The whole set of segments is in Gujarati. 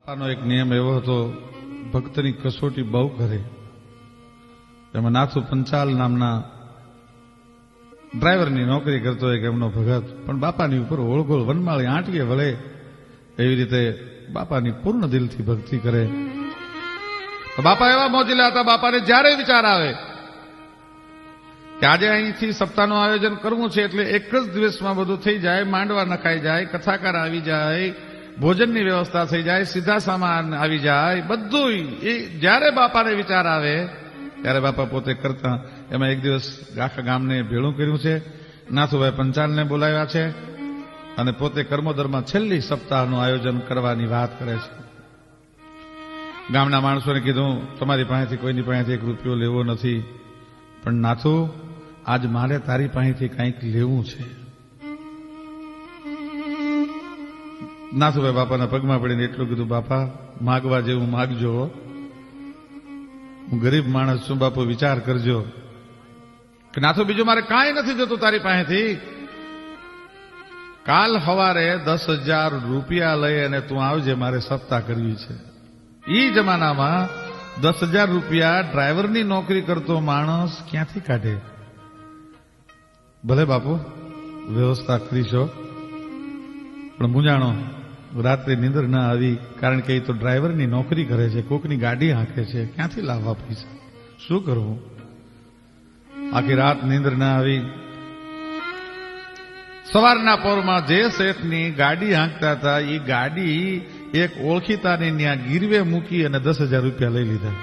બાપાનો એક નિયમ એવો હતો, ભક્તની કસોટી બહુ કરે. એમાં નાથુ પંચાલ નામના ડ્રાઈવરની નોકરી કરતો એક એમનો ભગત, પણ બાપાની ઉપર ઓળગોળ વનમાળી આંટીએ વળે એવી રીતે બાપાની પૂર્ણ દિલથી ભક્તિ કરે. તો બાપા એવા મોજીલા હતા, બાપાને જ્યારે વિચાર આવે કે આજે અહીંથી સપ્તાહનું આયોજન કરવું છે એટલે એક જ દિવસમાં બધું થઈ જાય, માંડવા નખાઈ જાય, કથાકાર આવી જાય, ભોજનની વ્યવસ્થા થઈ જાય, સીધા સામાન આવી જાય, બધું એ જ્યારે બાપાને વિચાર આવે ત્યારે બાપા પોતે કરતા. એમાં એક દિવસ આખા ગામને ભેળું કર્યું છે, નાથુભાઈ પંચાલને બોલાવ્યા છે અને પોતે કર્મોદરમાં છેલ્લી સપ્તાહનું આયોજન કરવાની વાત કરે છે. ગામના માણસોને કીધું, તમારી પાસેથી કોઈની પાસેથી એક રૂપિયો લેવો નથી, પણ નાથુ આજ મારે તારી પાસેથી કંઈક લેવું છે. નાથુભાઈ બાપાના પગમાં પડીને એટલું કીધું, બાપા માગવા જેવું માગજો, હું ગરીબ માણસ છું, બાપુ વિચાર કરજો. કે નાથુ બીજું મારે કાંઈ નથી જોતું તારી પાસેથી, કાલ સવારે 10,000 રૂપિયા લઈ અને તું આવજે, મારે સપ્તાહ કરવી છે. ઈ જમાનામાં 10,000 રૂપિયા ડ્રાઈવરની નોકરી કરતો માણસ ક્યાંથી કાઢે? ભલે બાપુ વ્યવસ્થા કરીશો, પણ મૂંઝાણો, રાત્રે નીંદર ના આવી, કારણ કે એ તો ડ્રાઈવરની નોકરી કરે છે, કોકની ગાડી હાંકે છે, ક્યાંથી લાવવા પૈસા, શું કરવું? આખી રાત નીંદર ના આવી. સવારના પોરમાં જે શેઠની ગાડી હાંકતા હતા એ ગાડી એક ઓળખીતાને ત્યાં ગીરવે મૂકી અને 10,000 રૂપિયા લઈ લીધા.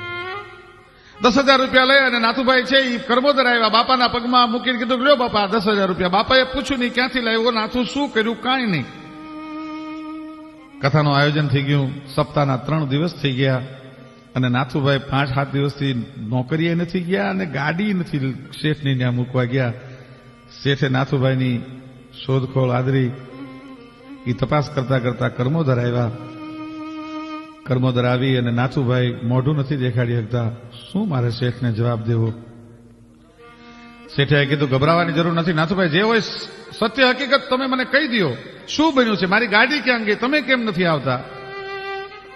10,000 રૂપિયા લઈ અને નાથુભાઈ છે એ કર્મોદર આવ્યા, બાપાના પગમાં મૂકીને કીધું, લ્યો બાપા 10,000 રૂપિયા. બાપાએ પૂછ્યું નહીં ક્યાંથી લાવ્યો, નાથુ શું કર્યું, કાંઈ નહીં. કથાનું આયોજન થઈ ગયું, સપ્તાહના 3 દિવસ થઈ ગયા અને નાથુભાઈ 5-7 દિવસથી નોકરીએ નથી ગયા અને ગાડી નથી શેઠની ત્યાં મૂકવા ગયા. શેઠે નાથુભાઈની શોધખોળ આદરી. એ તપાસ કરતા કરતા કર્મોદર આવ્યા. કર્મોદર આવી અને નાથુભાઈ મોઢું નથી દેખાડી શકતા, શું મારે શેઠને જવાબ દેવો? શેઠે કીધું, ગભરાવાની જરૂર નથી નાથુભાઈ, જે હોય સત્ય હકીકત તમે મને કહી દો, શું બન્યું છે, મારી ગાડી ક્યાં ગઈ, તમે કેમ નથી આવતા?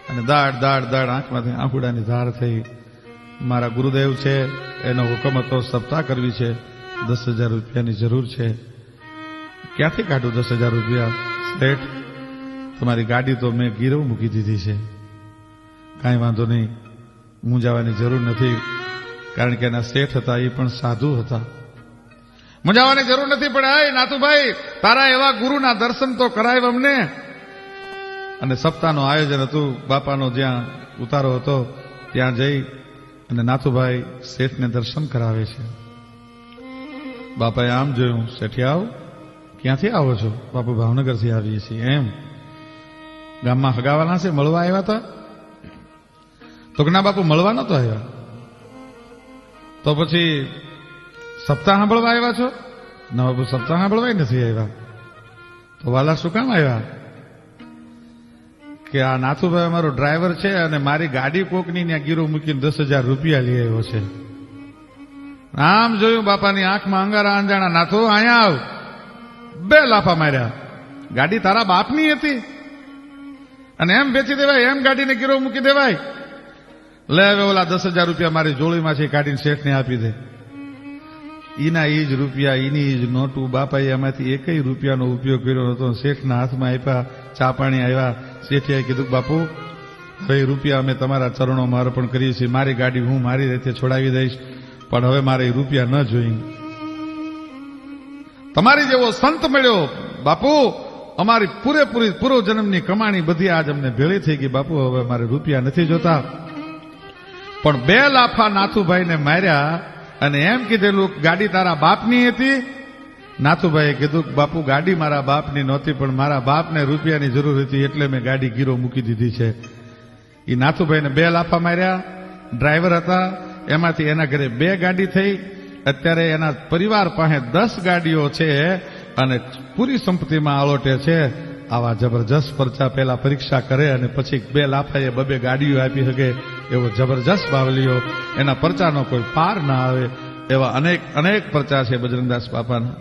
અને દાડ આંખમાંથી આંખુડાની ધાર થઈ. મારા ગુરુદેવ છે, એનો હુકમ હતો, સપ્તાહ કરવી છે, 10,000 રૂપિયાની જરૂર છે. ક્યાંથી કાઢું 10,000 રૂપિયા? શેઠ, તમારી ગાડી તો મેં ગીરવ મૂકી દીધી છે. કાંઈ વાંધો નહીં, મૂંઝાવાની જરૂર નથી, કારણ કે એના શેઠ હતા એ પણ સાધુ હતા. મૂંઝાવાની જરૂર નથી, પણ આય નાથુભાઈ, તારા એવા ગુરુના દર્શન તો કરાય અમને. અને સપ્તાહનું આયોજન હતું, બાપાનો જ્યાં ઉતારો હતો ત્યાં જઈ અને નાથુભાઈ શેઠને દર્શન કરાવે છે. બાપાએ આમ જોયું, શેઠિયાઓ ક્યાંથી આવો છો? બાપુ ભાવનગરથી આવીએ છીએ. એમ, ગામમાં હગાવાના છે, મળવા આવ્યા હતા? તો કે ના બાપુ, મળવા નતો આવ્યા. તો પછી સપ્તાહ સાંભળવા આવ્યા છો? ના બાપુ, સપ્તાહ સાંભળવા નથી આવ્યા. તો વાલા શું કામ આવ્યા? કે આ નાથુભાઈ અમારો ડ્રાઈવર છે અને મારી ગાડી કોકની ત્યાં ગીરો મૂકીને 10,000 રૂપિયા લઈ આવ્યો છે. આમ જોયું, બાપાની આંખમાં અંગારા અંજાણા. નાથુ અહીંયા આવ. 2 લાફા માર્યા. ગાડી તારા બાપની હતી અને એમ વેચી દેવાય? એમ ગાડીને ગીરો મૂકી દેવાય? લે હવે ઓલા 10,000 રૂપિયા મારી જોડીમાં છે, કાઢીને શેઠને આપી દે. ઈના ઈ જ રૂપિયા, ઈની ઈ જ નોટું. બાપાએ એમાંથી 1 રૂપિયાનો ઉપયોગ કર્યો નતો. શેઠના હાથમાં આપ્યા, ચા પાણી આવ્યા. શેઠે કીધું, બાપુ હવે રૂપિયા અમે તમારા ચરણોમાં અર્પણ કરીએ છીએ, મારી ગાડી હું મારી રીતે છોડાવી દઈશ, પણ હવે મારે રૂપિયા ન જોઈ. તમારી જેવો સંત મળ્યો બાપુ, અમારી પૂરો જન્મની કમાણી બધી આજ અમને ભેળી થઈ ગઈ. બાપુ હવે મારે રૂપિયા નથી જોતા. પણ 2 લાફા નાથુભાઈને માર્યા અને એમ કીધેલું, ગાડી તારા બાપની હતી? નાથુભાઈએ કીધું, બાપુ ગાડી મારા બાપની નહોતી, પણ મારા બાપને રૂપિયાની જરૂર હતી એટલે મેં ગાડી ગીરો મૂકી દીધી છે. એ નાથુભાઈને 2 લાફા માર્યા. ડ્રાઈવર હતા, એમાંથી એના ઘરે 2 ગાડી થઈ. અત્યારે એના પરિવાર પાસે 10 ગાડીઓ છે અને પૂરી સંપત્તિમાં આલોટે છે. આવા જબરજસ્ત પરચા પહેલા પરીક્ષા કરે અને પછી 2 લાફાએ 2 ગાડીઓ આપી શકે એવો જબરજસ્ત બાવલીઓ. એના પરચાનો કોઈ પાર ના આવે એવા અનેક પરચા છે બજરંગદાસ બાપાના.